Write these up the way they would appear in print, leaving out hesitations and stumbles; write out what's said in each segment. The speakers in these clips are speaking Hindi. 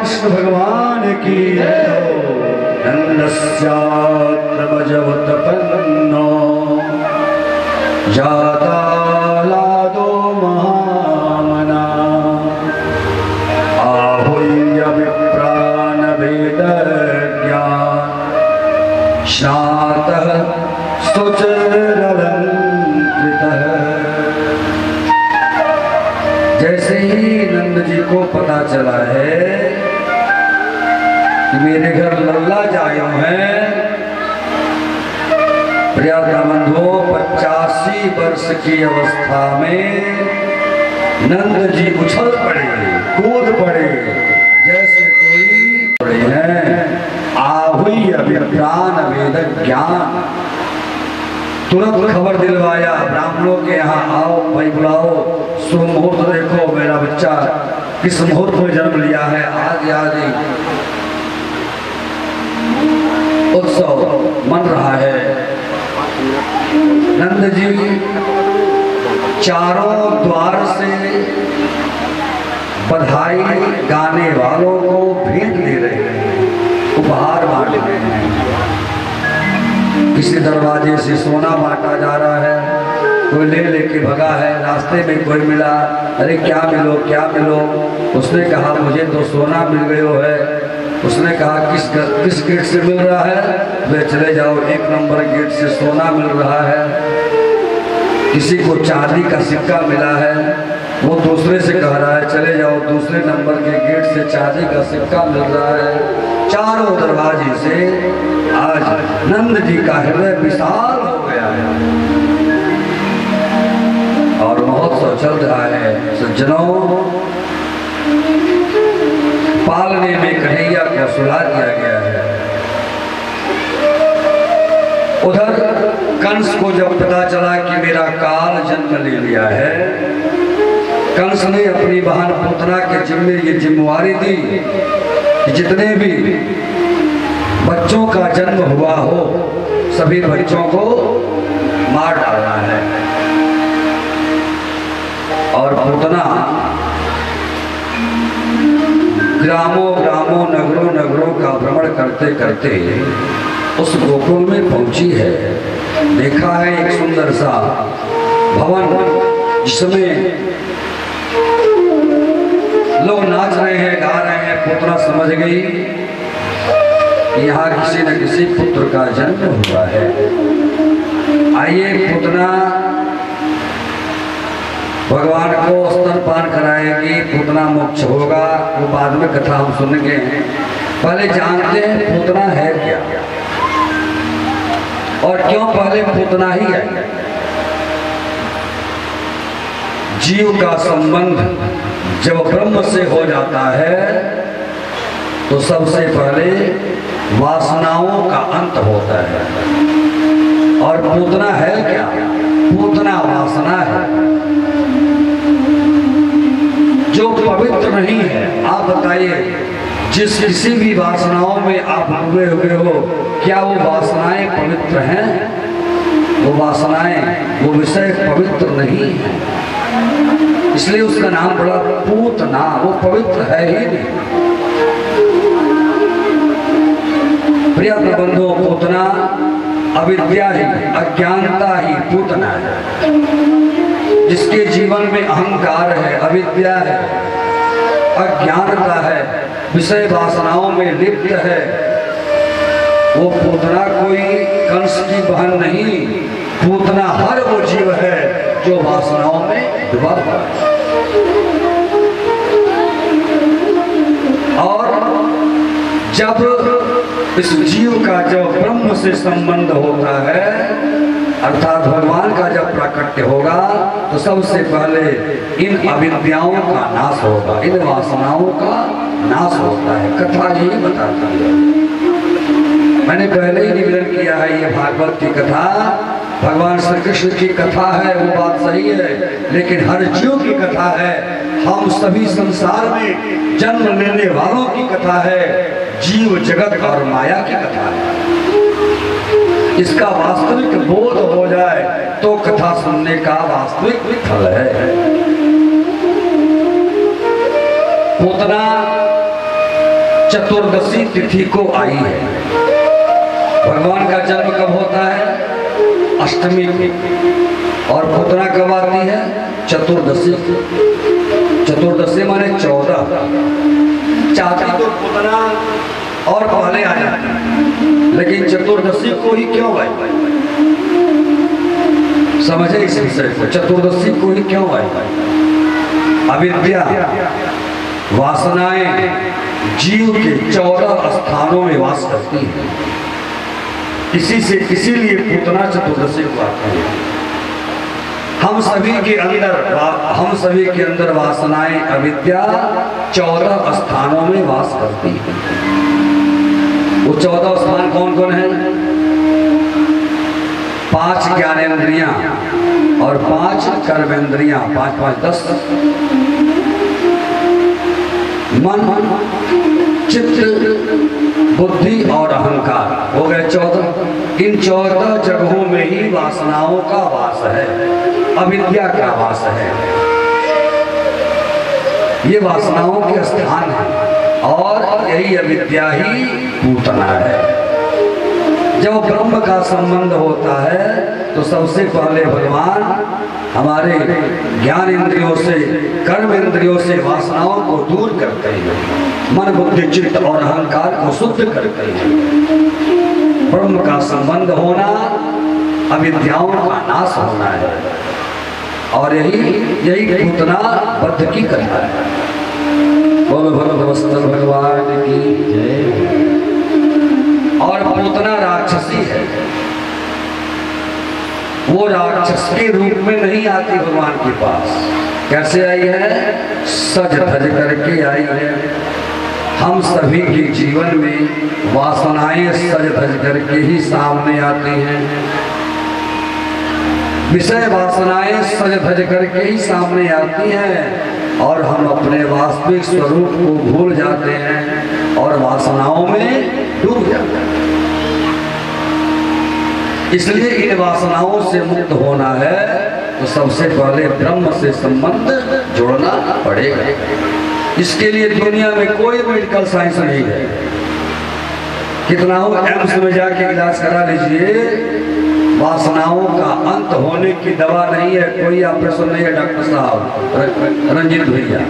कृष्ण भगवान की नन्दस्यात्रमजवतपन्नो जाता लादो महामना आहूय विप्रान वेदज्ञान शातः स्तुतिरलंकृतः। जैसे ही नंद जी को पता चला है कि मेरे घर लल्ला जायो हैं, प्रियतमंधो 85 वर्ष की अवस्था में नंद जी उछल पड़े, कूद पड़े, जैसे कोई पड़े हैं। आहुई अभिप्राण वेद ज्ञान, तुरंत खबर दिलवाया ब्राह्मणों के यहाँ, आओ भाई बुलाओ, शुभ मुहूर्त देखो, मेरा बच्चा किस मुहूर्त में जन्म लिया है, आज आदि उत्सव मन रहा है। नंद जी चारों द्वार से बधाई गाने वालों को भेंट दे रहे हैं, उपहार बांट रहे हैं। किसी दरवाजे से सोना बांटा जा रहा है, कोई ले लेके भगा है, रास्ते में कोई मिला, अरे क्या मिलो क्या मिलो, उसने कहा मुझे तो सोना मिल गयो है। उसने कहा किस गेट से मिल रहा है, वे चले जाओ 1 नंबर गेट से सोना मिल रहा है। किसी को चांदी का सिक्का मिला है, वो दूसरे से कह रहा है चले जाओ दूसरे नंबर के गेट से चांदी का सिक्का मिल रहा है। चारों दरवाजे से आज नंद जी का हृदय विशाल हो गया है और महोत्सव चल रहा है। सज्जनों, पालने में कन्हैया को सुला दिया गया है। उधर कंस को जब पता चला कि मेरा काल जन्म ले लिया है, कंस ने अपनी बहन पूतना के जिम्मे ये जिम्मेवारी दी कि जितने भी बच्चों का जन्म हुआ हो सभी बच्चों को मार डालना है। और पूतना ग्रामों ग्रामों नगरों नगरों का भ्रमण करते करते उस गोकुल में पहुंची है। देखा है एक सुंदर सा भवन जिसमें लोग नाच रहे हैं, गा रहे हैं। पूतना समझ गई कि यहाँ किसी न किसी पुत्र का जन्म हुआ है। आइए पूतना भगवान को स्तनपान कराएगी, पूतना मोक्ष होगा। वो बाद में कथा हम सुनेंगे। पहले जानते हैं पूतना है क्या और क्यों पहले पूतना ही आई। जीव का संबंध जब ब्रह्म से हो जाता है तो सबसे पहले वासनाओं का अंत होता है। और पूतना है क्या? पूतना वासना है जो पवित्र नहीं है। आप बताइए, जिस किसी भी वासनाओं में आप डूबे हुए हो, क्या वो वासनाएं पवित्र हैं? वो वासनाएं, वो विषय पवित्र नहीं है, इसलिए उसका नाम पड़ा पूतना। वो पवित्र है ही नहीं। प्रिय बंधुओं, पूतना अविद्या ही, अज्ञानता ही पूतना है। जिसके जीवन में अहंकार है, अविद्या है, अज्ञानता है, विषय वासनाओं में लिप्त है, वो पूतना कोई कंस की बहन नहीं। पूतना हर वो जीव है जो वासनाओं में डूबा हुआ है। और जब इस जीव का जब ब्रह्म से संबंध होता है, अर्थात भगवान का जब प्राकट्य होगा, तो सबसे पहले इन अविद्याओं का नाश होगा, इन वासनाओं का नाश होता है। कथा यही बताती है। मैंने पहले ही निवेदन किया है, ये भागवत की कथा भगवान श्री कृष्ण की कथा है, वो बात सही है, लेकिन हर जीव की कथा है। हम सभी संसार में जन्म लेने वालों की कथा है। जीव जगत और माया की कथा है। इसका वास्तविक बोध हो जाए तो कथा सुनने का वास्तविक फल है। पूतना चतुर्दशी तिथि को आई है। भगवान का जन्म कब होता है? अष्टमी को। और पूतना कब आती है? चतुर्दशी। चतुर्दशी माने 14। चाहती तो पूतना और पहले आ जाती, लेकिन चतुर्दशी को ही क्यों आई? समझे इस विषय को। चतुर्दशी को ही क्यों आई? अविद्या, वासनाएं जीव के 14 स्थानों में वास करती है। इसीलिए पूतना चतुर्दशी को आती है। हम सभी के अंदर वासनाएं, अविद्या 14 स्थानों में वास करती है। वो 14 स्थान कौन कौन है? 5 ज्ञानेंद्रियां और 5 कर्मेंद्रियां, 5 5 10। मन, चित्त, बुद्धि और अहंकार हो गए 14। इन 14 जगहों में ही वासनाओं का वास है, अविद्या का वास है। ये वासनाओं के स्थान है और यही अविद्या ही पूतना है। जब ब्रह्म का संबंध होता है तो सबसे पहले भगवान हमारे ज्ञान इंद्रियों से, कर्म इंद्रियों से वासनाओं को दूर करते हैं, मन बुद्धि चित्त और अहंकार को शुद्ध करते हैं। ब्रह्म का संबंध होना अविद्याओं का नाश होना है। और यही पूतना बद्ध की कथा है। बोलो भगवत भगवान की जय। और पूतना राक्षसी है। वो राक्षस के रूप में नहीं आती भगवान के पास। कैसे आई है? सज धज करके आई है। हम सभी के जीवन में वासनाएं सज धज करके ही सामने आती हैं। विषय वासनाएं सज धज करके ही सामने आती हैं। और हम अपने वास्तविक स्वरूप को भूल जाते हैं और वासनाओं में डूब जाते हैं। इसलिए इन वासनाओं से मुक्त होना है तो सबसे पहले ब्रह्म से संबंध जोड़ना पड़ेगा। इसके लिए दुनिया में कोई मेडिकल साइंस नहीं है। कितना हो एम्स में जाके इलाज करा लीजिए, वासनाओं का अंत होने की दवा नहीं है, कोई ऑपरेशन नहीं है। डॉक्टर साहब रंजीत भैया,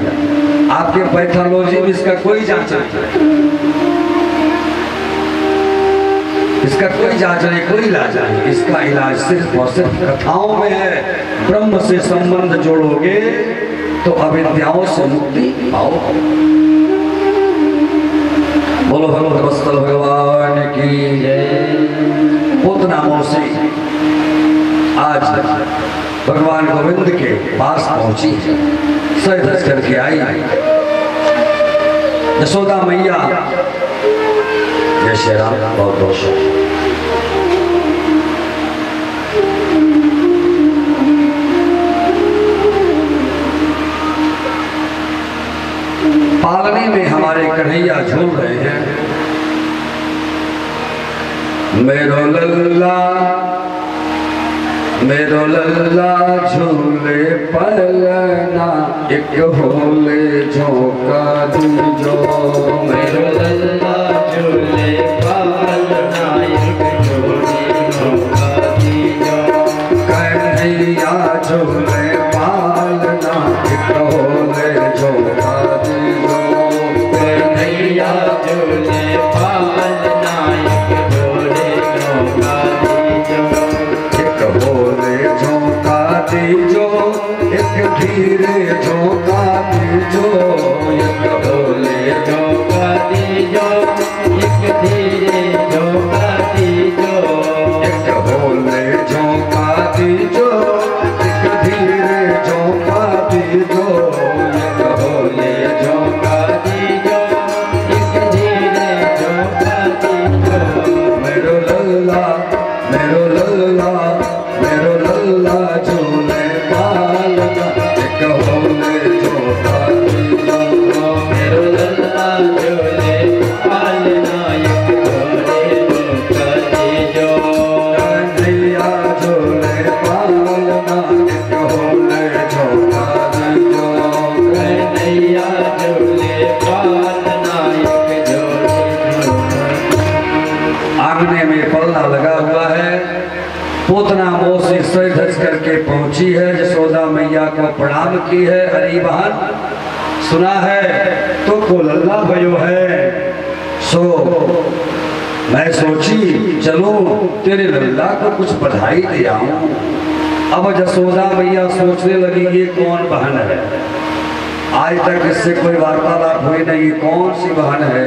आपके पैथोलॉजी में इसका कोई जांच नहीं है, इसका कोई जांच नहीं, कोई इलाज नहीं। इसका इलाज सिर्फ और सिर्फ कथाओं में है। ब्रह्म से संबंध जोड़ोगे तो अविद्याओं से मुक्ति पाओगे। बोलो भगवत वत्सल भगवान की जय। पूतना मौसी आज भगवान गोविंद के पास पहुंची, सर धस करके आई। यशोदा मैया, जय श्री राम, बहुत दोष। पालने में हमारे कन्हैया झूल रहे हैं। मेरो लल्ला झूले पलना, एक होले झोंका दीजो। मेरो लल्ला झूले पलना, एक होले झोंका दीजो। कन्हैया झूले पालना, एक होले झोंका दीजो। कन्हैया झूले पालना, एक होले झोंका दीजो। एक होले झोंका दीजो, एक धीरे झोंका दीजो। एक होले झोंका दीजो, एक धीरे झोंका दीजो। एक होले झोंका दीजो, एक धीरे झोंका दीजो। एक होले झोंका दीजो, एक धीरे झोंका दीजो। मेरो लल्ला, मेरो लल्ला, मेरो लल्ला झूले पालना, एक होले झोंका दीजो। मेरो लल्ला झूले पालना, एक होले झोंका दीजो। कन्हैया झूले पालना, एक होले झोंका दीजो। कन्हैया झूले पालना, एक होले झोंका। आंगने में पल्ला लगा हुआ है। पूतना मौसी सर धस करके पहुंची है, यशोदा मैया को प्रणाम की है। अरे बहन, सुना है तो को लल्ला भयो है, सो मैं सोची चलो तेरे लल्ला को कुछ बधाई दे आऊं। अब यशोदा मैया सोचने लगी ये कौन बहन है, आज तक इससे कोई वार्तालाप हुई नहीं, कौन सी बहन है।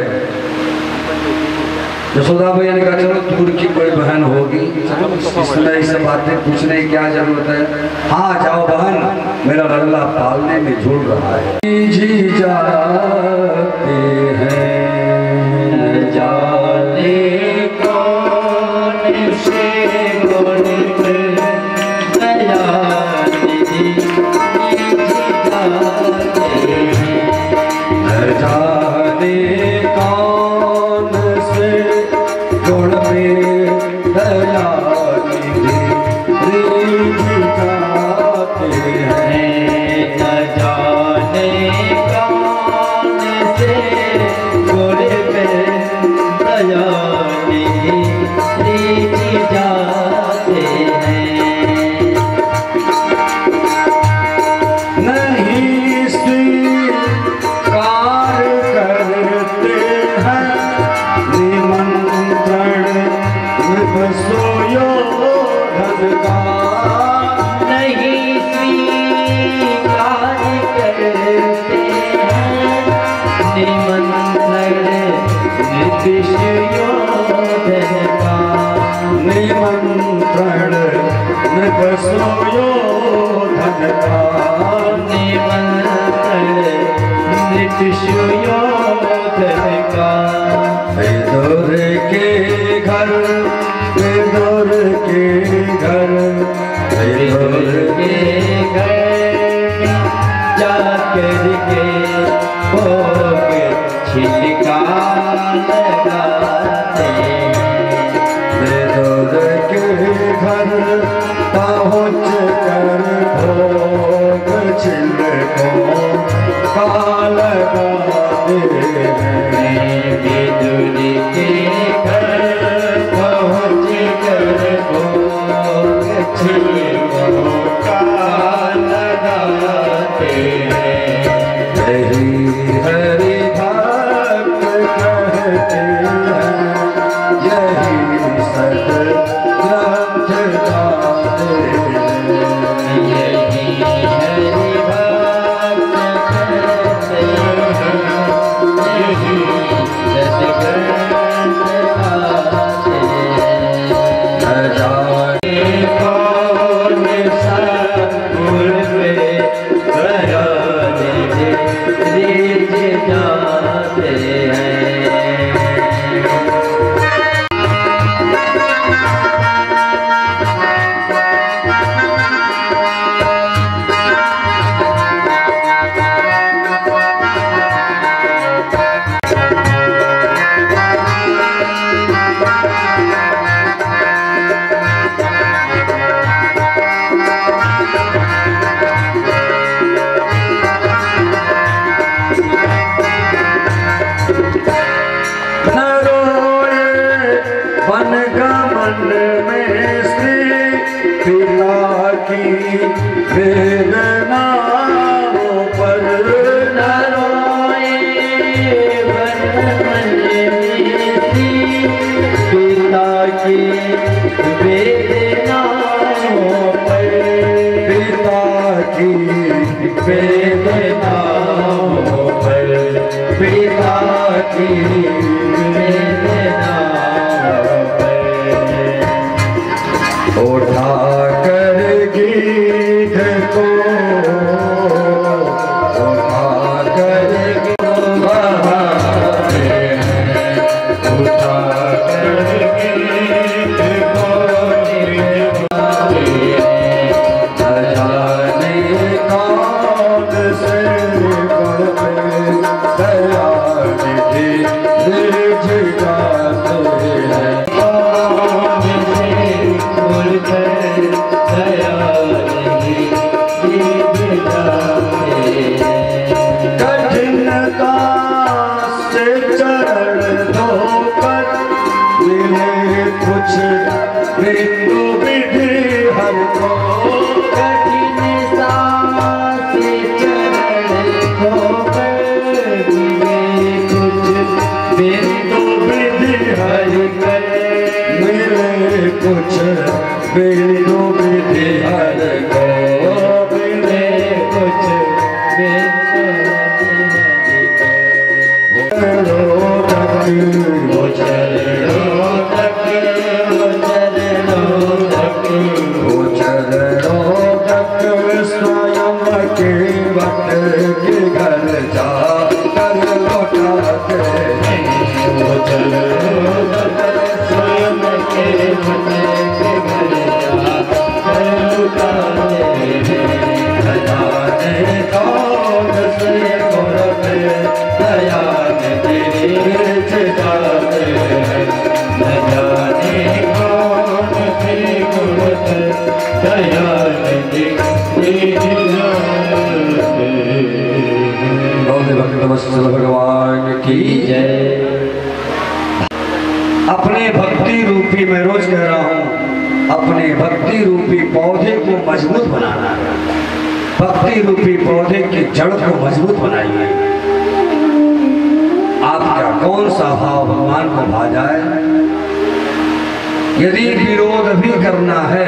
यशोदा मैया ने कहा चलो दूर की कोई बहन होगी, चलो इसमें इस बातें पूछने की क्या जरूरत है। हाँ जाओ बहन, मेरा लल्ला पालने में झूल रहा है। जी जाते हैं जाने कौन से गुण दया निधि, जाने कौन से गुण में दया निधि जाते हैं। न जाने कौन से गुण में दया निधि जाते हैं। नहीं स्वीकार करते हैं निमंत्रण सुयोधन का। नहीं स्वीकार करते हैं निमंत्रण सुयोधन का। निमंत्रण सुयोधन का। निमंत्रण सुयोधन का। विदुर के घर, विदुर के घर, विदुर के घर जाते करके भोग छिलका लगाते विदुर के घर पहुँच कर भोग छिलकों का लगाते विदुर के घर पहुँच कर भोग छिलकों का लगाते यही हरि भक्त कहते हैं, यही सत ग्रंथ गाते हैं। यही हरि भक्त कहते हैं, यही सतग्रंथ गाते हैं। न जाने कौन सा गुण पे गया रीत जाते हैं। वनगमन में श्री पिता की वेदनाओं पर न रोए वनगमन में श्री पिता की वेदनाओं पर पिता की वेदनाओं पर पिता की वेदनाओं पर उठा कर गीत को उठा कर बहाते हैं, उठा कर गीत को निभाते हैं। न जाने कौन से गुण पे दया निधि निर्झ जाते हैं। कौन से गुण पे दया निधि निर्झ जाते हैं। कठिनता से चरण धोकर मिले कुछ बिंदु विधि हर को कठिन से चरण धोकर मिले कुछ बिंदु विधि हरि कर मिले कुछ बिंदु विधि हर को मिले कुछ बिंदु विधि हरि कर। वो चरणों तक वो चरणों तक वो चरणों तक स्वयं के वट के घर जा कर लौटाते हैं। वो चरणों तक स्वयं के मन के घर जा कर लुटाते हैं। न जाने कौन से गुण पे दया निधि निर्झ जाते हैं। न जाने कौन से गुण पे दया निधि निर्झ जाते हैं। गौरी भक्त वत्सल भगवान की जय। अपने भक्ति रूपी, मैं रोज कह रहा हूँ, अपने भक्ति रूपी पौधे को मजबूत बनाना है। भक्ति रूपी पौधे की जड़ को मजबूत बनाइए। आपका कौन सा भाव भगवान को भा जाए। यदि विरोध भी करना है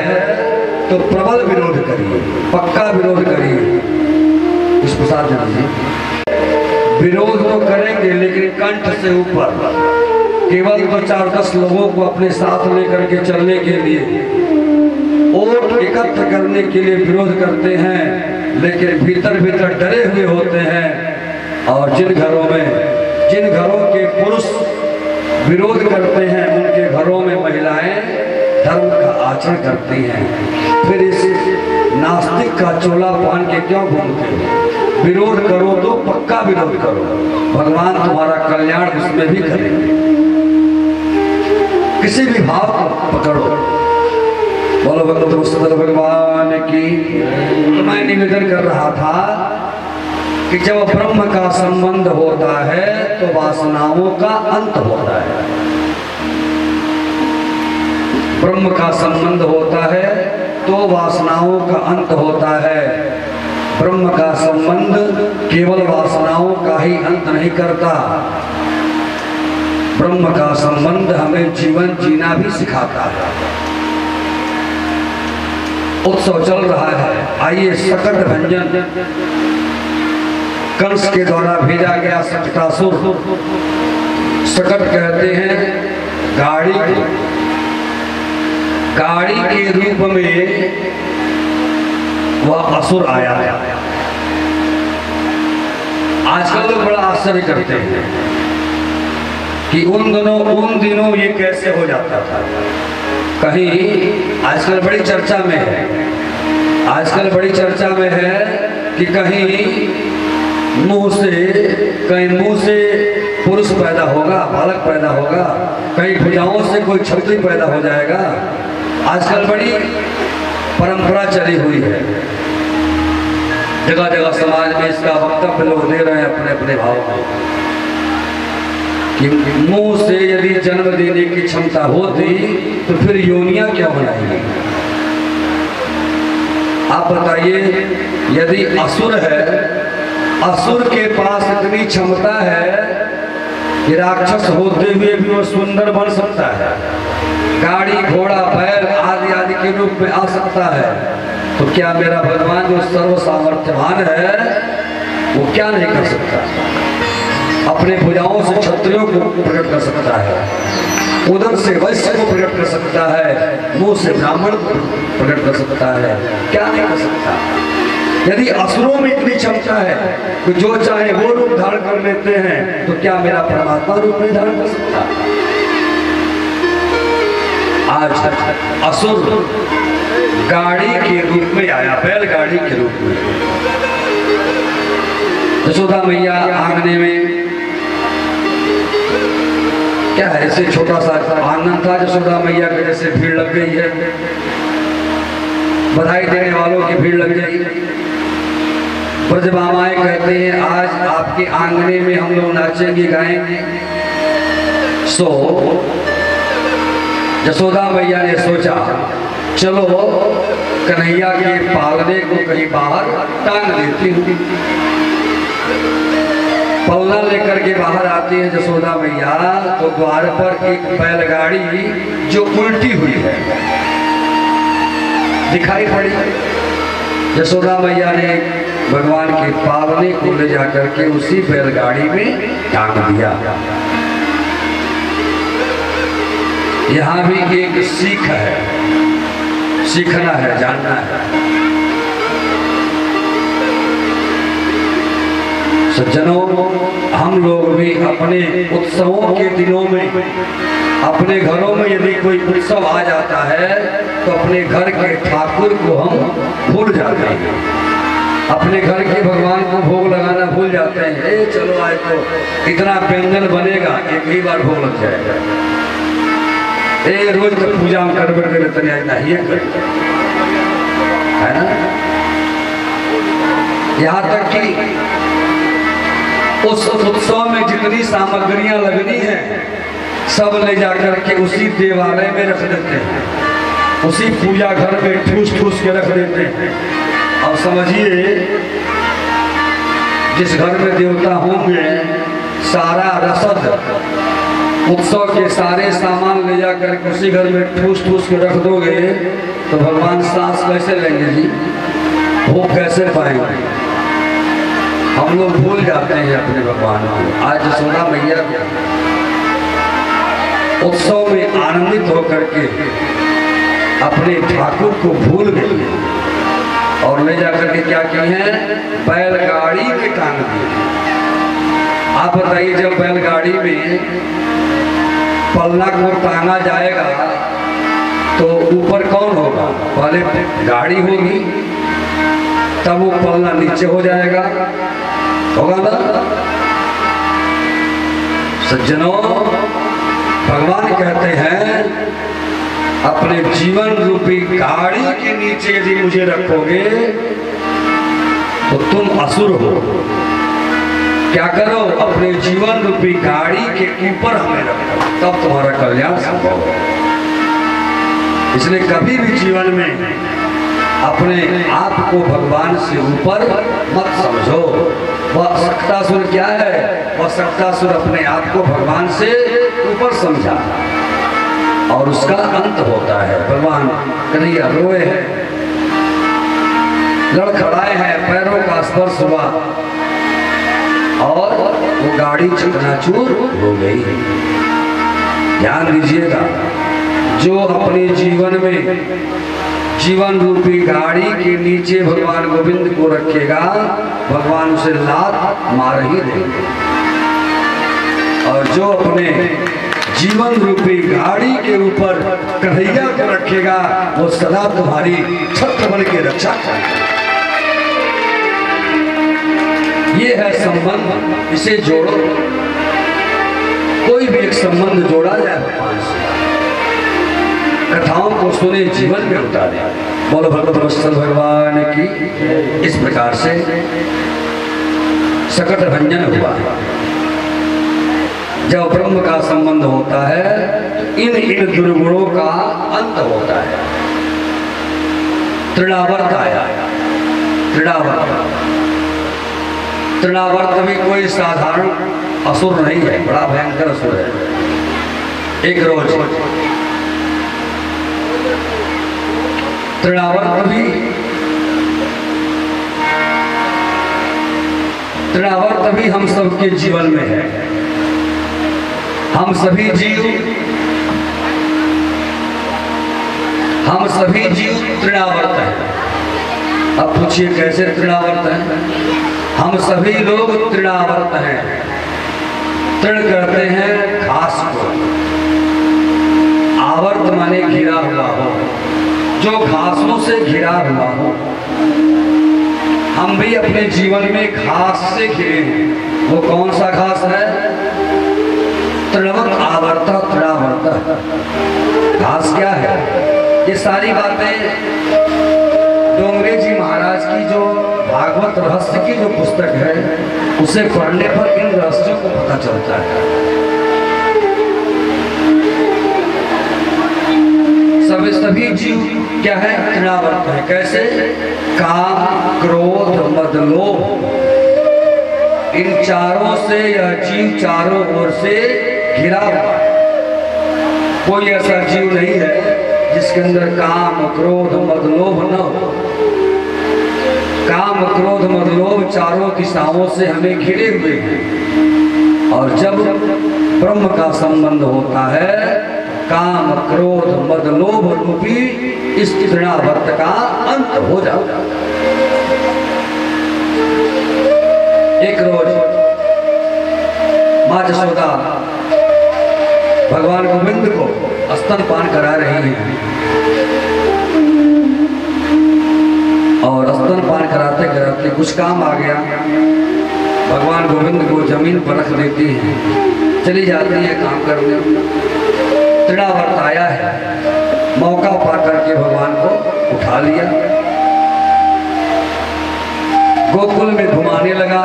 तो प्रबल विरोध करिए, पक्का विरोध करिए। इस प्रसाद जी विरोध तो करेंगे लेकिन कंठ से ऊपर। केवल तो 4-10 लोगों को अपने साथ लेकर के चलने के लिए, वोट एकत्र करने के लिए विरोध करते हैं, लेकिन भीतर भीतर डरे हुए होते हैं। और जिन घरों के पुरुष विरोध करते हैं, उनके घरों में महिलाएं धर्म का आचरण करती हैं। फिर इस नास्तिक का चोला पान के क्यों घूमते हो? विरोध करो तो पक्का विरोध करो, भगवान तुम्हारा कल्याण उसमें भी करेंगे। किसी भी भाव को पकड़ो। बोलो भगवत वसुदेव भगवान की। तो मैं निवेदन कर रहा था कि जब ब्रह्म का संबंध होता है तो वासनाओं का अंत होता है। ब्रह्म का संबंध होता है तो वासनाओं का अंत होता है। ब्रह्म का संबंध केवल वासनाओं का ही अंत नहीं करता, ब्रह्म का संबंध हमें जीवन जीना भी सिखाता है। उत्सव चल रहा है, आइए सकट भंजन कंस के द्वारा भेजा गया सकटासुर, सकट कहते हैं गाड़ी के रूप में वह असुर आया है। आजकल लोग बड़ा आश्चर्य करते हैं कि उन दिनों ये कैसे हो जाता था। कहीं आजकल बड़ी चर्चा में है कि कहीं मुंह से पुरुष पैदा होगा, बालक पैदा होगा, कहीं भुजाओं से कोई क्षत्रिय पैदा हो जाएगा। आजकल बड़ी परंपरा चली हुई है, जगह जगह समाज में इसका वक्तव्य लोग दे रहे हैं अपने अपने भाव में कि मुंह से यदि जन्म देने की क्षमता होती तो फिर योनियां क्या बनाएंगी। आप बताइए, यदि असुर है, असुर के पास इतनी क्षमता है कि राक्षस होते हुए भी वो सुंदर बन सकता है, गाड़ी घोड़ा बैल आदि आदि के रूप में आ सकता है, तो क्या मेरा भगवान जो सर्व सामर्थ्यवान है वो क्या नहीं कर सकता। अपने भुजाओं से क्षत्रियों को प्रकट कर सकता है, उदर से वैश्य को प्रकट कर सकता है, मुंह से ब्राह्मण को प्रकट कर सकता है, क्या नहीं कर सकता। यदि असुरों में इतनी क्षमता है कि जो चाहे वो रूप धारण कर लेते हैं, तो क्या मेरा परमात्मा रूप में धारण कर सकता है। आज असुर गाड़ी के रूप में आया, बैलगाड़ी के रूप में। यशोदा मैया आंगने में क्या है, ऐसे छोटा सा आंगन था, यशोदा मैया के जैसे भीड़ लग गई है, बधाई देने वालों की भीड़ लग गई। ब्रज मामाएं कहते हैं आज आपके आंगने में हम लोग नाचेंगे गाएंगे। सो यशोदा मैया ने सोचा चलो कन्हैया के पालने को कहीं बाहर टांग देती हूँ। पल्ला लेकर के बाहर आती है यशोदा मैया, तो द्वार पर एक बैलगाड़ी जो उल्टी हुई है दिखाई पड़ी। यशोदा मैया ने भगवान के पालने को ले जाकर के उसी बैलगाड़ी में टांग दिया। यहाँ भी एक सीख है, सीखना है, जानना है। सज्जनों, हम लोग भी अपने उत्सवों के दिनों में, अपने घरों में यदि कोई उत्सव आ जाता है तो अपने घर के ठाकुर को हम भूल जाते हैं, अपने घर के भगवान को भोग लगाना भूल जाते हैं। ए चलो आज तो इतना व्यंजन बनेगा, एक ही बार भोग लग जाएगा। ए रोज तो पूजा में कर नहीं है ना। यहाँ तक कि उस उत्सव में जितनी सामग्रियां लगनी है सब ले जाकर के उसी देवालय में रख देते हैं, उसी पूजा घर में ठूस ठूस के रख देते हैं। अब समझिए, जिस घर में देवता होंगे सारा रसद, उत्सव के सारे सामान ले जाकर के उसी घर में ठूस ठूस के रख दोगे तो भगवान सांस कैसे लेंगे जी, वो कैसे पाएंगे। हम लोग भूल जाते हैं अपने भगवान को। आज यशोदा मैया उत्सव में आनंदित होकर के अपने ठाकुर को भूल गई और ले जाकर के क्या किए हैं, बैलगाड़ी में टांग दी। आप बताइए, जब बैलगाड़ी में पल्ला को टांगा जाएगा तो ऊपर कौन होगा, पहले गाड़ी होगी तब वो पलना नीचे हो जाएगा, होगा ना सज्जनों। भगवान कहते हैं अपने जीवन रूपी गाड़ी के नीचे यदि मुझे रखोगे तो तुम असुर हो। क्या करो, अपने जीवन रूपी गाड़ी के ऊपर हमें रखो, तब तुम्हारा कल्याण संभव हो। इसलिए कभी भी जीवन में अपने आप को भगवान से ऊपर मत समझो। वह शक्तासुर क्या है, वह शक्तासुर अपने आप को भगवान से ऊपर समझा और उसका अंत होता है। भगवान कन्हैया रोए हैं, लड़खड़ाए हैं, पैरों का स्पर्श हुआ और वो गाड़ी चकनाचूर हो गई। ध्यान दीजिएगा, जो अपने जीवन में जीवन रूपी गाड़ी के नीचे भगवान गोविंद को रखेगा, भगवान उसे लात मार ही देंगे। और जो अपने जीवन रूपी गाड़ी के ऊपर कन्हैया को रखेगा, वो सदा तुम्हारी छत्र बन के रक्षा करेगा। ये है संबंध, इसे जोड़ो। कोई भी एक संबंध जोड़ा जाए भगवान से, कथाओं को सुने, जीवन में उतारे। बोलो भगवत वत्सल भगवान की। इस प्रकार से सकट भंजन हुआ। जब ब्रह्म का संबंध होता है तो इन दुर्गुणों का अंत होता है। तृणावर्त आया, तृणावर्त भी कोई साधारण असुर नहीं है, बड़ा भयंकर असुर है। एक रोज तृणावर्त भी हम सबके जीवन में है। हम सभी जीव तृणावर्त हैं। अब पूछिए कैसे तृणावर्त हैं? हम सभी लोग तृणावर्त हैं। तृण करते हैं घास को, आवर्त माने घिरा हुआ हो, जो घासों से घिरा हुआ हो। हम भी अपने जीवन में घास से घिरे हैं। वो कौन सा घास है? तृणवत आवर्ता तृणावर्ता। घास क्या है? ये सारी बातें डोंगरे जी महाराज की जो भागवत रहस्य की जो पुस्तक है, उसे पढ़ने पर इन रहस्यों को पता चलता है। सभी जीव क्या है? तृणावर्त है। कैसे? काम, क्रोध, मद, लोभ, इन चारों से यह जीव चारों ओर से घिरा हुआ है। कोई ऐसा जीव नहीं है जिसके अंदर काम, क्रोध, मद, लोभ न हो। काम, क्रोध, मद, लोभ चारों दिशाओं से हमें घिरे हुए हैं। और जब ब्रह्म का संबंध होता है, काम, क्रोध, मद, लोभ रूपी इस तृणावर्त का अंत हो जाता है। एक रोज मां यशोदा भगवान गोविंद को स्तनपान करा रही हैं और स्तनपान कराते कराते कुछ काम आ गया। भगवान गोविंद को जमीन पर रख देती हैं, चली जाती है काम करने। तृणावर्त आया है, मौका पा करके भगवान को उठा लिया, गोकुल में घुमाने लगा।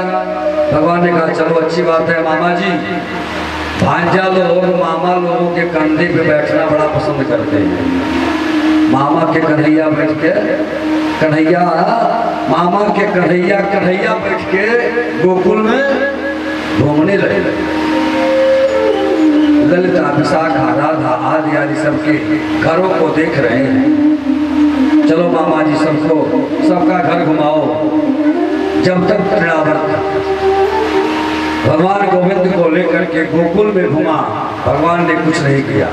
भगवान ने कहा चलो अच्छी बात है मामा जी, भांजा लोग मामा लोगों के कंधे पे बैठना बड़ा पसंद करते हैं। मामा के कन्हैया बैठ के कन्हैया, मामा के कन्हैया बैठ के गोकुल में घूमने लगे। ललिता, विशाखा, राधा आदि सबके घरों को देख रहे हैं। चलो मामा जी सबका घर घुमाओ। जब तक तृणावर्त भगवान गोविंद को लेकर के गोकुल में घुमा, भगवान ने कुछ नहीं किया।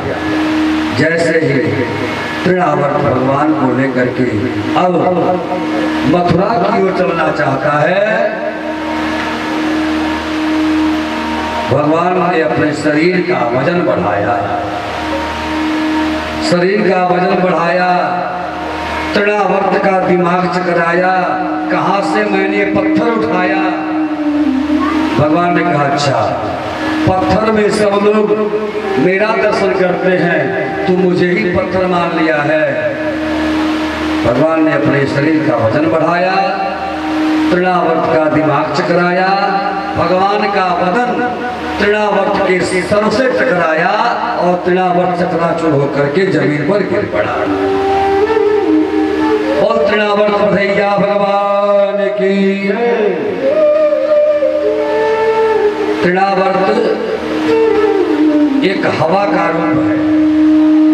जैसे ही तृणावर्त भगवान को लेकर के अब मथुरा की ओर चलना चाहता है, भगवान ने अपने शरीर का वजन बढ़ाया, तृणावर्त का दिमाग चकराया, कहाँ से मैंने ये पत्थर उठाया? भगवान ने कहा अच्छा, पत्थर में सब लोग मेरा दर्शन करते हैं, तू मुझे ही पत्थर मान लिया है। भगवान ने अपने शरीर का वजन बढ़ाया, तृणावर्त का दिमाग चकराया, भगवान का वदन तृणावर्त के सर से टकराया और तृणावर्त चकनाचूर होकर के जमीन पर गिर पड़ा। और तृणावर्त भैया भगवान की। तृणावर्त एक हवा का रूप है,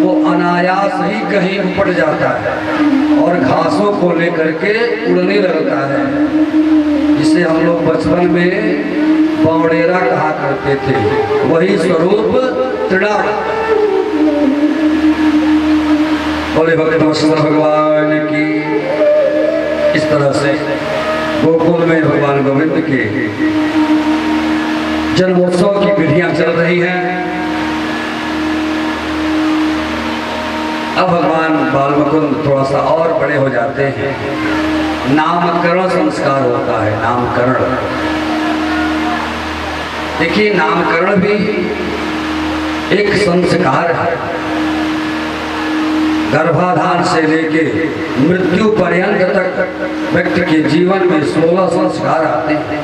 वो अनायास ही कहीं उपट जाता है और घासों को लेकर के उड़ने लगता है, जिसे हम लोग बचपन में पौड़ेरा कहा करते थे। वही स्वरूप तृणावर्त। बोले भक्तेश्वर भगवान की। इस तरह से गोकुल में भगवान गोविंद के जन्मोत्सव की विधियां चल रही हैं। अब भगवान बाल मुकुंद थोड़ा सा और बड़े हो जाते हैं, नामकरण संस्कार होता है। नामकरण, देखिए नामकरण भी एक संस्कार है। गर्भाधान से लेके मृत्यु पर्यंत तक व्यक्ति के जीवन में 16 संस्कार आते हैं।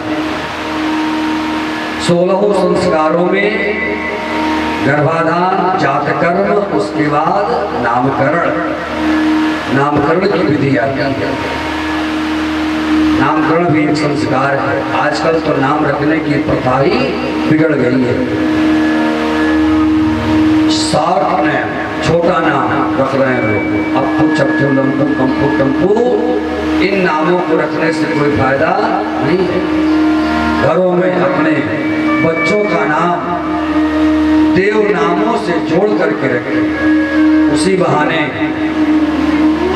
16 संस्कारों में गर्भाधान, जातकर्म, उसके बाद नामकरण, नामकरण की विधि आती है। नामकरण भी एक संस्कार है। आजकल तो नाम रखने की प्रथा ही बिगड़ गई है। शॉर्ट नेम, छोटा नाम रख रहे हैं लोग। अप्पू, चप्पू, लंपू, कंपू, टम्पू, इन नामों को रखने से कोई फायदा नहीं है। घरों में अपने बच्चों का नाम देव नामों से जोड़ करके रखें। उसी बहाने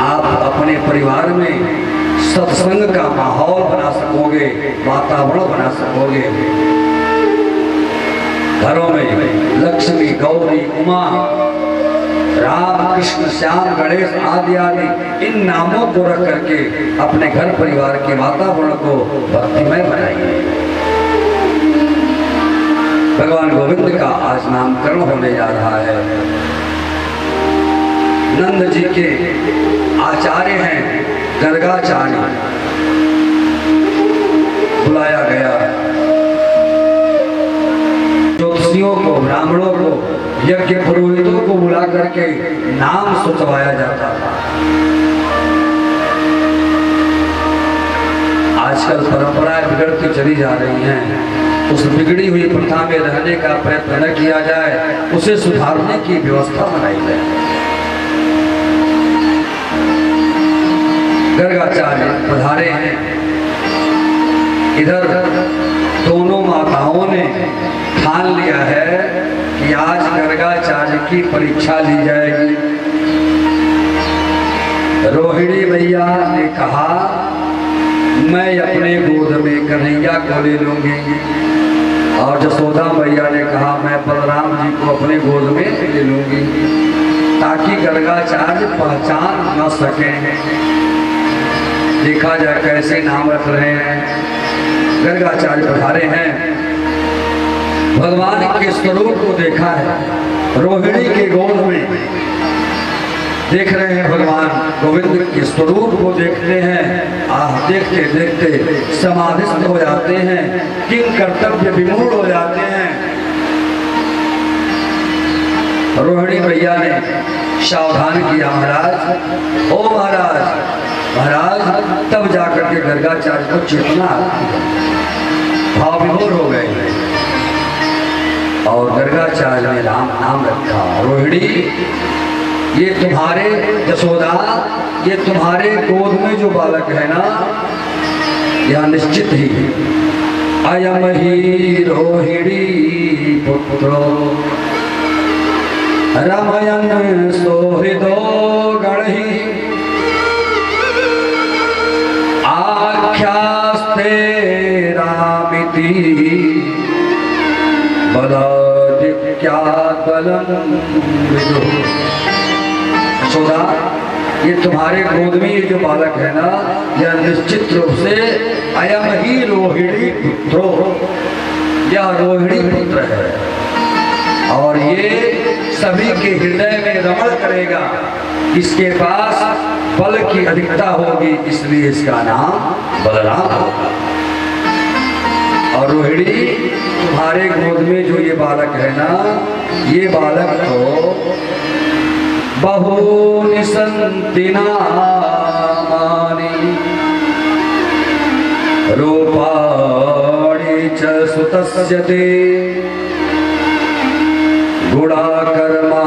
आप अपने परिवार में सत्संग का माहौल बना सकोगे, वातावरण बना सकोगे। घरों में लक्ष्मी, गौरी, उमा, राम, कृष्ण, श्याम, गणेश आदि आदि इन नामों को रख करके अपने घर परिवार के वातावरण को भक्तिमय बनाइए। भगवान गोविंद का आज नामकरण होने जा रहा है। नंद जी के आचार्य हैं गर्गाचार्य, बुलाया गया। ज्योतिषियों को, ब्राह्मणों को, यज्ञ पुरोहितों को बुला करके नाम सोचवाया जाता था। आजकल परंपराएं बिगड़ती चली जा रही हैं। उस बिगड़ी हुई प्रथा में रहने का प्रयत्न न किया जाए, उसे सुधारने की व्यवस्था बनाई जाए। गर्गाचार्य पधारे हैं। इधर दोनों माताओं ने ठान लिया है कि आज गर्गाचार्य की परीक्षा ली जाएगी। रोहिणी मैया ने कहा मैं अपने गोद में कन्हैया को ले लूंगी, और जसोदा मैया ने कहा मैं बलराम जी को अपने गोद में ले लूंगी, ताकि गर्गाचार्य पहचान न सके। देखा जाए कैसे नाम रख रहे हैं। गर्गाचार्य पधारे हैं, भगवान के स्वरूप को देखा है। रोहिणी के गोद में देख रहे हैं भगवान गोविंद के स्वरूप को देखते हैं। देखते देखते समाधिस्थ हो जाते हैं, किन कर्तव्य विमूढ़ हो जाते हैं। रोहिणी भैया ने सावधान किया, महाराज, ओ महाराज, महाराज। तब जाकर के गर्गाचार्य को चेतना भाव विभोर हो गए और गर्गाचार्य ने राम नाम रखा। रोहिणी, ये तुम्हारे जसोदा, ये तुम्हारे गोद में जो बालक है ना, यह निश्चित ही अयम ही रोहिणी पुत्रो रमयन सोहृदो गणहि आख्यास्ते रामिति बलादित्या बलम विदुः। यशोदा, ये तुम्हारे गोद में ये जो बालक है ना, यह निश्चित रूप से अयम ही रोहिणी पुत्रो, यह रोहिणी पुत्र है और ये सभी के हृदय में रमण करेगा। इसके पास बल की अधिकता होगी, इसलिए इसका नाम बलराम होगा। और रोहिणी तुम्हारे गोद में जो ये बालक है ना, ये बालक तो बहूनि सन्ति नामानि रूपाणि च सुतस्य ते गुणाकर्मानुरूपाणि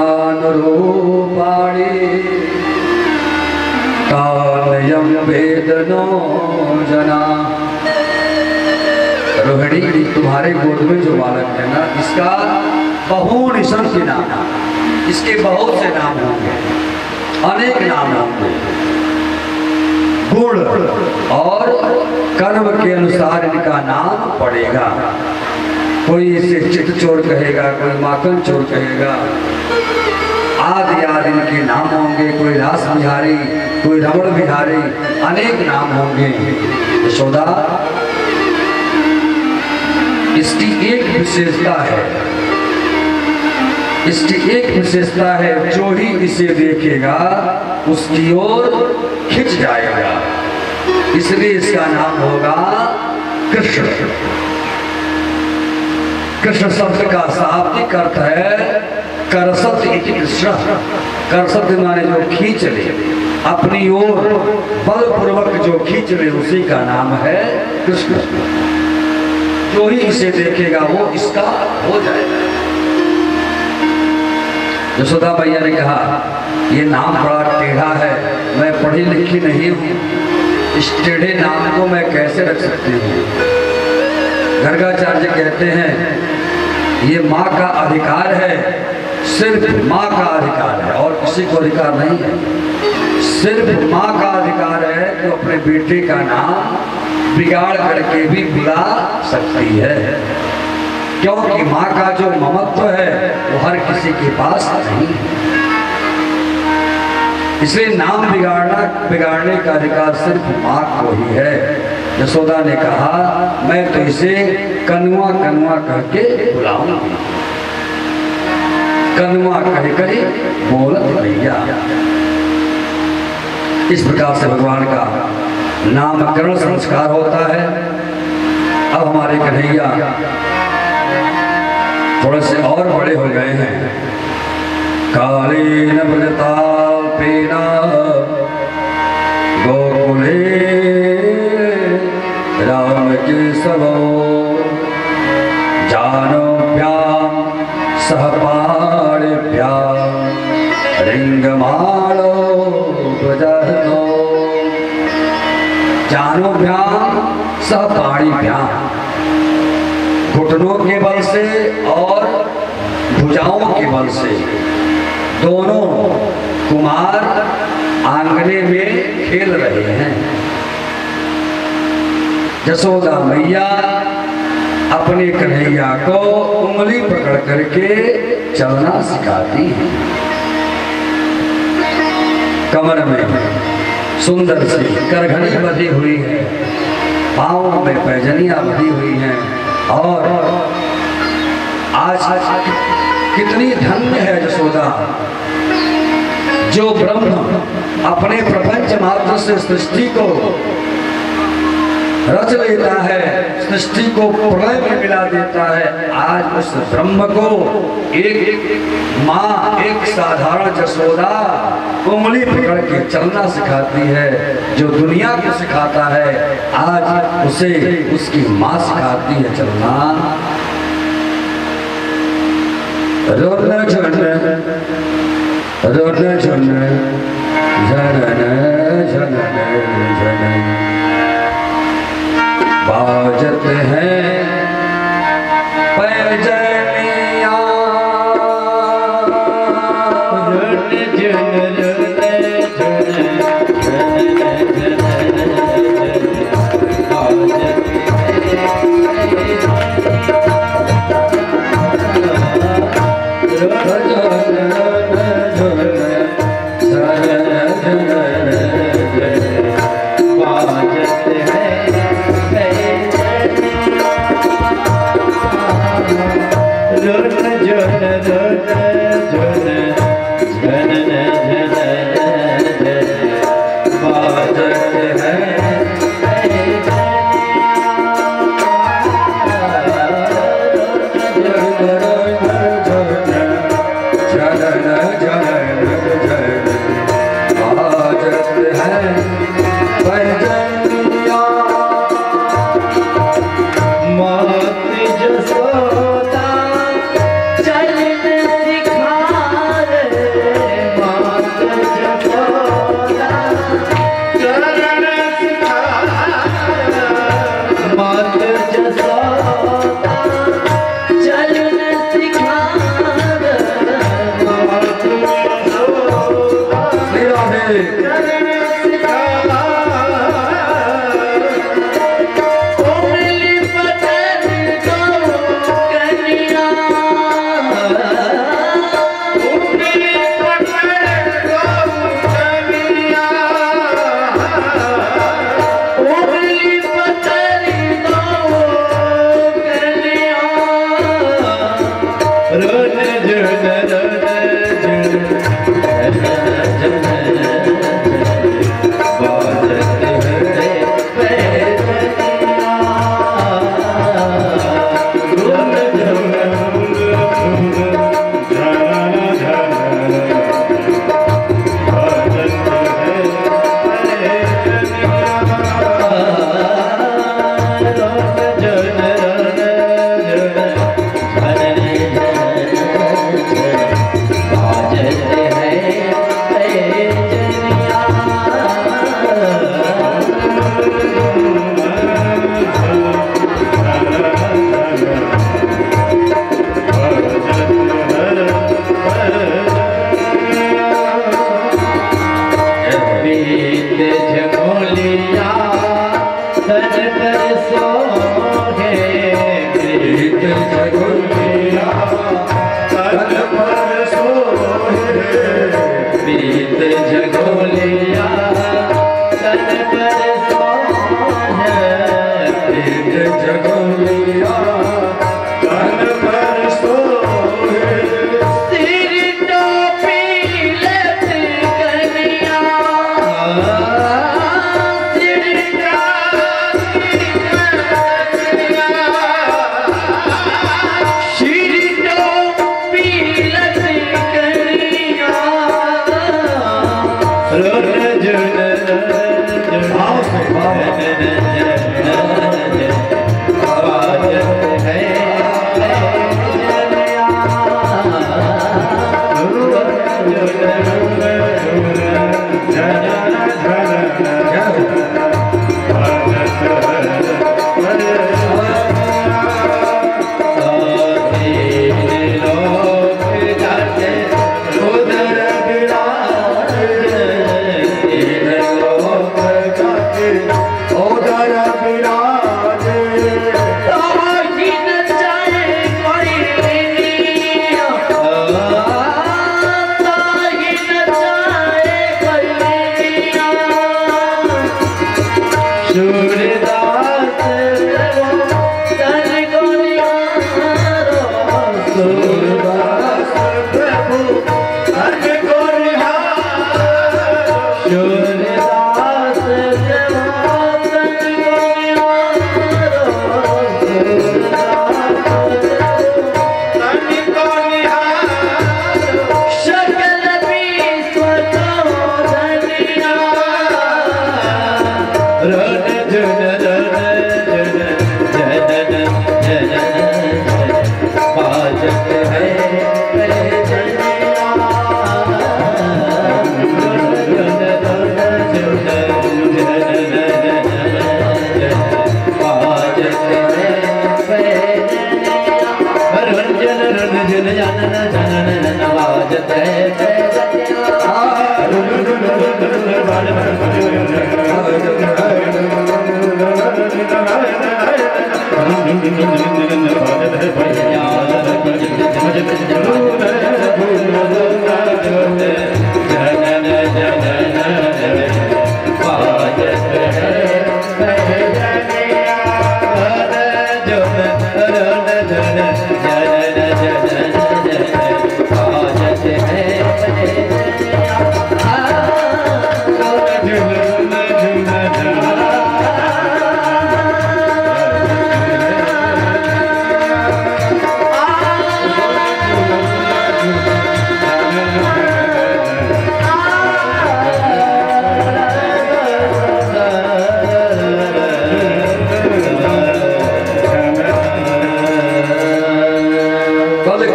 तान्यं वेद नो जना। रोहिणी तुम्हारे गोद में जो बालक है ना, इसका बहूनि सन्ति नाम, इसके बहुत से नाम होंगे, अनेक नाम होंगे। गुण और कर्म के अनुसार इनका नाम पड़ेगा। कोई इसे चित चोर कहेगा, कोई माखन चोर कहेगा, आदि आदि इनके नाम होंगे। कोई रास बिहारी, कोई रमण बिहारी, अनेक नाम होंगे। यशोदा, इसकी एक विशेषता है, इसकी एक विशेषता है, जो ही इसे देखेगा उसकी ओर खिंच जाएगा, इसलिए इसका नाम होगा कृष्ण। कृष्ण शब्द का शाब्दिक अर्थ है करसत इति कृष्ण। करसत माने जो खींच ले, अपनी ओर बलपूर्वक जो खींच ले, उसी का नाम है कृष्ण। जो ही इसे देखेगा वो इसका हो जाएगा। यशोदा मैया ने कहा, ये नाम बड़ा टेढ़ा है, मैं पढ़ी लिखी नहीं हूँ, इस टेढ़े नाम को मैं कैसे रख सकती हूँ। गर्गाचार्य कहते हैं ये माँ का अधिकार है, सिर्फ माँ का अधिकार है और किसी को अधिकार नहीं है। सिर्फ माँ का अधिकार है कि अपने बेटे का नाम बिगाड़ करके भी बुला सकती है, क्योंकि माँ का जो ममत्व है वो हर किसी के पास नहीं है। इसलिए नाम बिगाड़ने का अधिकार सिर्फ माँ को ही है। यशोदा ने कहा, मैं तो इसे कनुआ कनुआ करके बुलाऊंगी। कनुआ कह कही बोलत भैया। इस प्रकार से भगवान का नामकरण संस्कार होता है। अब हमारे कन्हैया थोड़े से और बड़े हो गए हैं। कालीन व्रताल्पेन गोकुले राम के सबो जानोभ्यां सहपाणिभ्यां रिंगमालो ब्रजहनो। जानोभ्यां सहपाणिभ्यां, घुटनों के बल से और भुजाओं के बल से दोनों कुमार आंगने में खेल रहे हैं। यशोदा मैया अपने कन्हैया को उंगली पकड़ करके चलना सिखाती है। कमर में सुंदर सी करघड़ी बंधी हुई है, पाँव में पैजनियां बंधी हुई हैं और आज कितनी धन्य है यशोदा, जो ब्रह्म अपने प्रपंच मात्र से सृष्टि को रच लेता है, सृष्टि को प्रलय में मिला देता है। आज उस ब्रह्म को एक माँ, एक साधारण यशोदा उंगली पकड़ के चलना सिखाती है। जो दुनिया को सिखाता है, आज उसे उसकी माँ सिखाती है चलना। रोन झन रोन झन झनन झनन झनन बाजत हैं पैजनिया। झन झन झन झन जन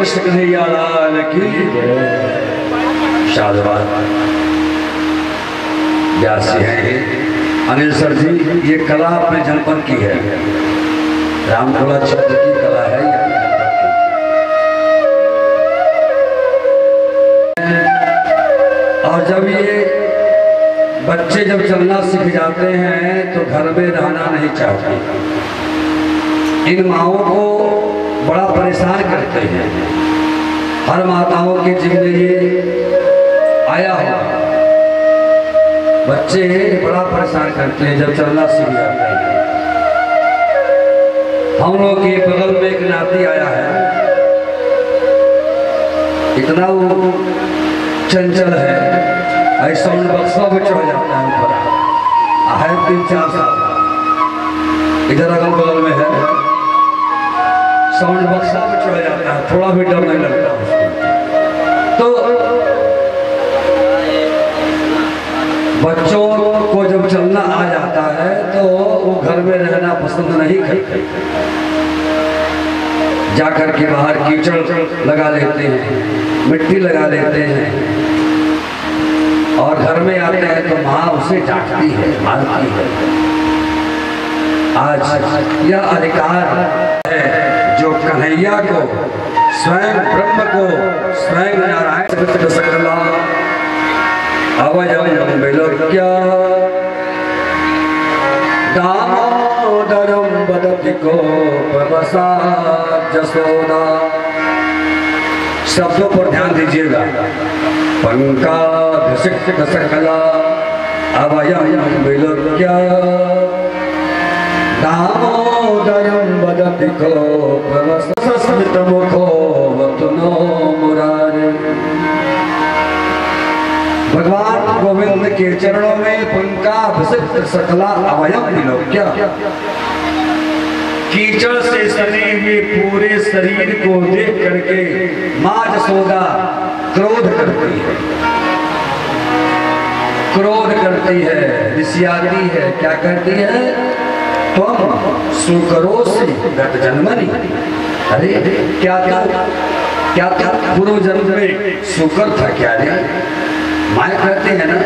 कृष्ण कन्हैया लाल की शाहबाद। व्यास जी हैं अनिल सर जी, ये कला अपने जनपद की है, रामकोला क्षेत्र की कला है ये। और जब ये बच्चे जब चलना सीख जाते हैं तो घर में रहना नहीं चाहते, इन माओं को बड़ा परेशान करते हैं। हर माताओं की जिंदगी आया है, बच्चे बड़ा परेशान करते हैं जब चलना सीख जाते हैं। हम लोग के बगल में एक नाती आया है, इतना वो चंचल है, ऐसा साउंड बक्सा भी चढ़ जाता है ऊपर, है 3-4 साल, इधर अगल बगल में है, साउंड बक्सा भी चढ़ जाता है, थोड़ा भी डर नहीं लगता उसको। तो बच्चों को जब चलना आ जाता है तो वो घर में रहना पसंद नहीं करते, जाकर के बाहर कीचड़ लगा लेते हैं, मिट्टी लगा लेते हैं, और घर में आते हैं तो माँ उसे डांटती है, मारती है। आज यह अधिकार है जो कन्हैया को, स्वयं ब्रह्म को, स्वयं नारायण सकला अवयव विलोक्य दामोदरम वदति को प्रवसाद जसोदा। शब्दों पर ध्यान दीजिएगा। पंकाधिसिक्त सकला अवयव विलोक्य दामोदरम वदति को प्रवसाद मुखो वतुनो मुरारे। भगवान गोविंद के चरणों में पंकाभिषिक्त सकला अवयव विलोक्य, कीचड़ से सने हुए पूरे शरीर को देख करके मां जसोदा क्रोध करती है, क्रोध करती है, रिसियाती है। क्या करती है? तुम सुकरोसी गत जन्मनि। अरे क्या पूर्व जन्म में सुकर था क्या रे? माँ कहते हैं ना,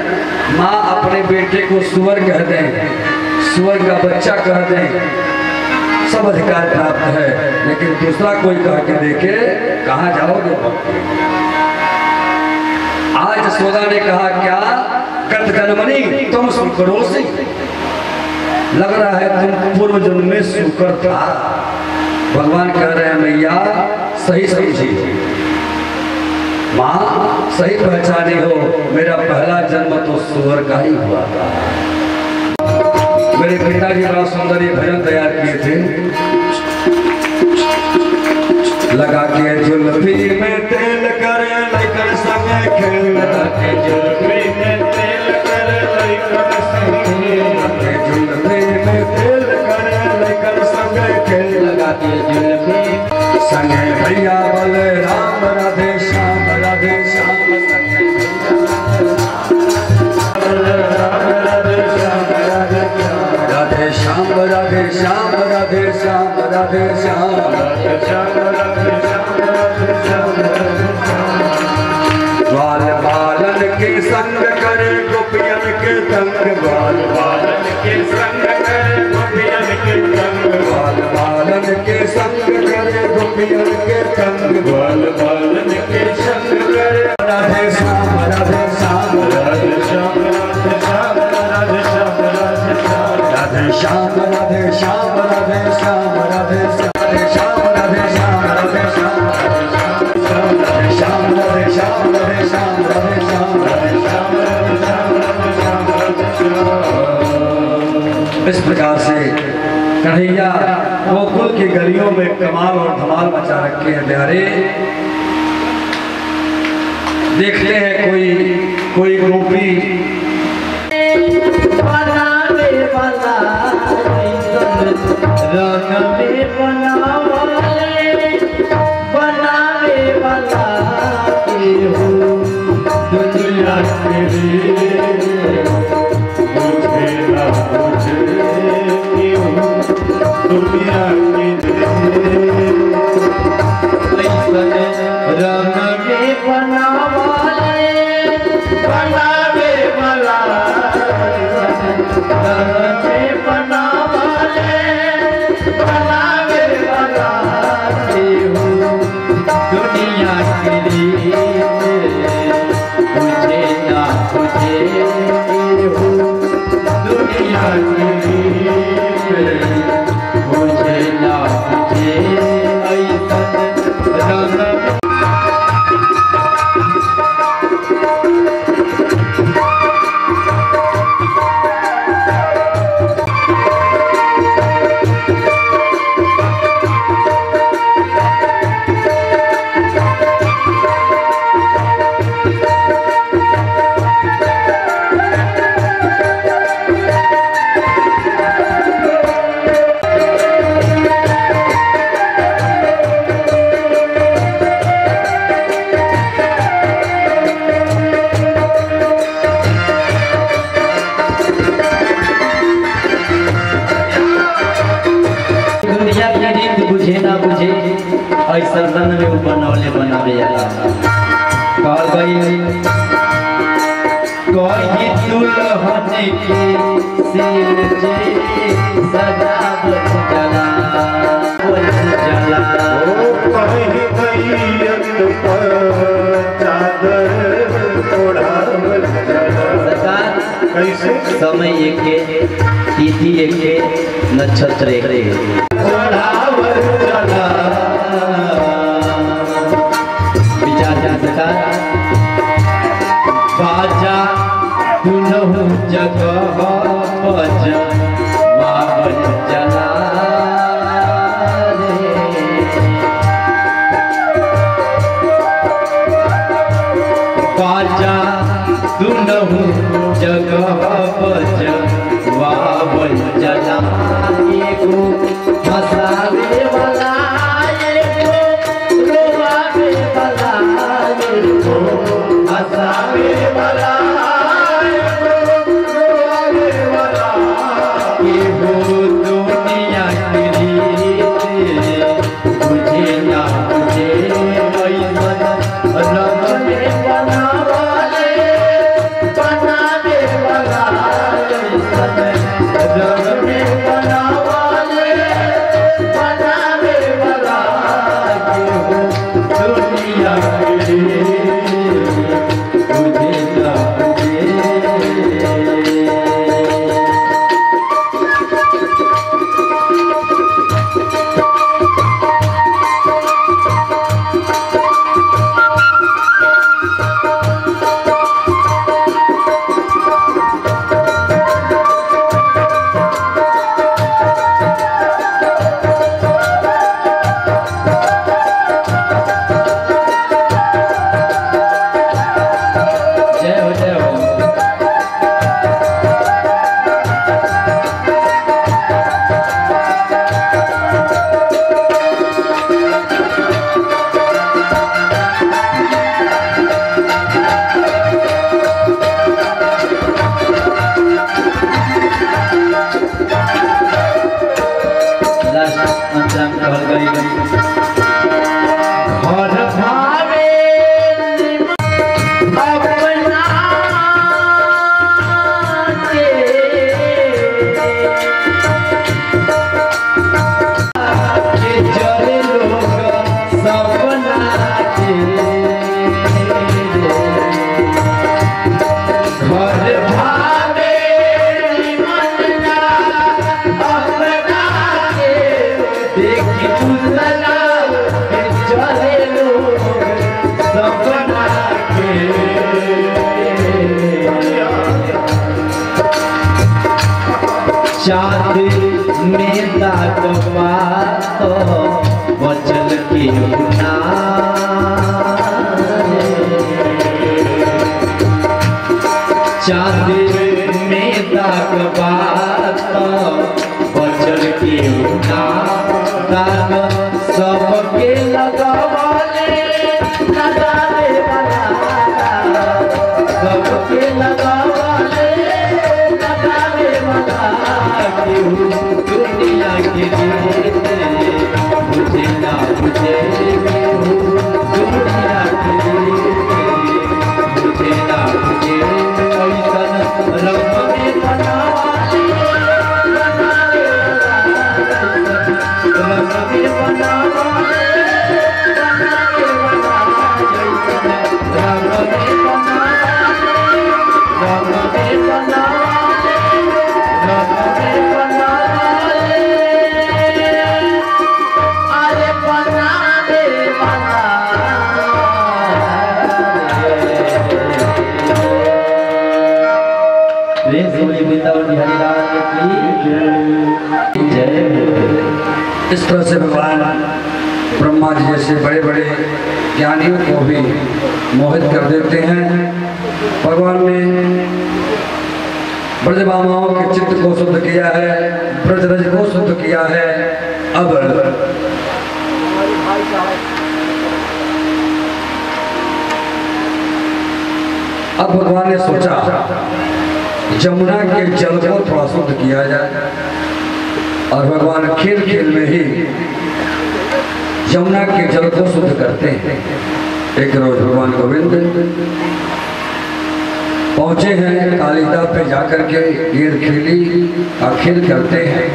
माँ अपने बेटे को सुअर कह दें, सुअर का बच्चा कह दें, सब अधिकार प्राप्त है, लेकिन दूसरा कोई कह के देखे कहाँ जाओगे? आज यशोदा ने कहा क्या? गत जन्मनि तुम सुकरोसी, लग रहा है तुम पूर्व जन्म में सुकर था। भगवान कह रहे हैं मैया सही समझी, माँ सही पहचानी हो, मेरा पहला जन्म तो सुअर का ही हुआ था। मेरे पिताजी बड़ा सुंदर ये भजन तैयार किए थे, लगा के जुल्फी में तेल करे लेकर संग खेल, लगा के जुल्फी में तेल करे लेकर संग खेल, लगा के जुल्फी में तेल करे लेकर संग खेल, लगा के जुल्फी संगे भैया बोले राम राधे श्याम, राधे श्याम राधे श्याम, राधे श्याम, राधे श्याम, राधे श्याम, राधे श्याम, राधे श्याम। ग्वाल बालन के संग करे गोपियन के तंग, ग्वाल बालन के संग करे गोपियन के तंग, ग्वाल बालन के संग करे गोपियन के तंग, ग्वाल बालन के संग करे। राधे श्याम, राधे श्याम, राधे श्याम, राधे श्याम, राधे श्याम, राधे श्याम, राधे श्याम, राधे श्याम, राधे श्याम, राधे श्याम, राधे श्याम, राधे श्याम, राधे श्याम, राधे श्याम, राधे श्याम, राधे श्याम, राधे श्याम, राधे श्याम, राधे श्याम, राधे श्याम। इस प्रकार से कन्हैया गोकुल की गलियों में कमाल और धमाल मचा रखे हैं प्यारे। देखते हैं कोई गोपी बनावे वाला रंगवे बनावे, बनावे वाला केहू दुनिया के मुझे ना मुझे केहू दुनिया के ऐसा रंग में बनावे वाला रंग में बनावे वाला केहू दुनिया के लिए मुझे ना मुझे केहू दुनिया के लिए मुझे ना मुझे ऐसन रंग बुझे ना बुझे ऐसा रंग में बनौले बनावे कहल गई कोई दुल्हन के सिर जे सजावट जला कहीं गैयत पर चादर ओढ़ावल जला। कैसे समय एके तिथि एके नक्षत्र एके ओढ़ावल जला। विचार सरकार बाजा दुनहु जगह बज बाबल जला बाजा दुनहु जगह बज बाबल जला। एगो हंसावे वाला एगो रोवावे वाला एगो हंसावे वाला एगो रोवावे वाला एगो दुनिया के लिए मुझे ना मुझे ऐसन रंग में बनावे वाला ऐसन रंग में बनावे वाला केहू दुनिया के लिए मुझे ना मुझे जय हो जय हो। लास्ट अंतराम कहल गई घर भावे अपना के जले लोग सपना के घर भावे अपना के देखी पुतला के जले लोग सपना के चाँद में दाग बात बचल के ना चाँद में दाग बात बचल के ना दाग सबके लगावले लगावे वाला सबके लगावले लगावे वाला केहू दुनिया के लिए मुझे ना मुझे केहू दुनिया बिहारी लाल की जय। इस तरह से भगवान ब्रह्मा जी जैसे बड़े बड़े ज्ञानियों को भी मोहित कर देते हैं। भगवान ने ब्रजभामाओं के चित्त को शुद्ध किया है, ब्रजरज को शुद्ध किया है। अब भगवान ने सोचा जमुना के जल को थोड़ा शुद्ध किया जाए, और भगवान खेल खेल में ही जमुना के जल को शुद्ध करते हैं। एक रोज भगवान गोविंद पहुंचे हैं कालिका पे जाकर के गेर खेली और खेल करते हैं।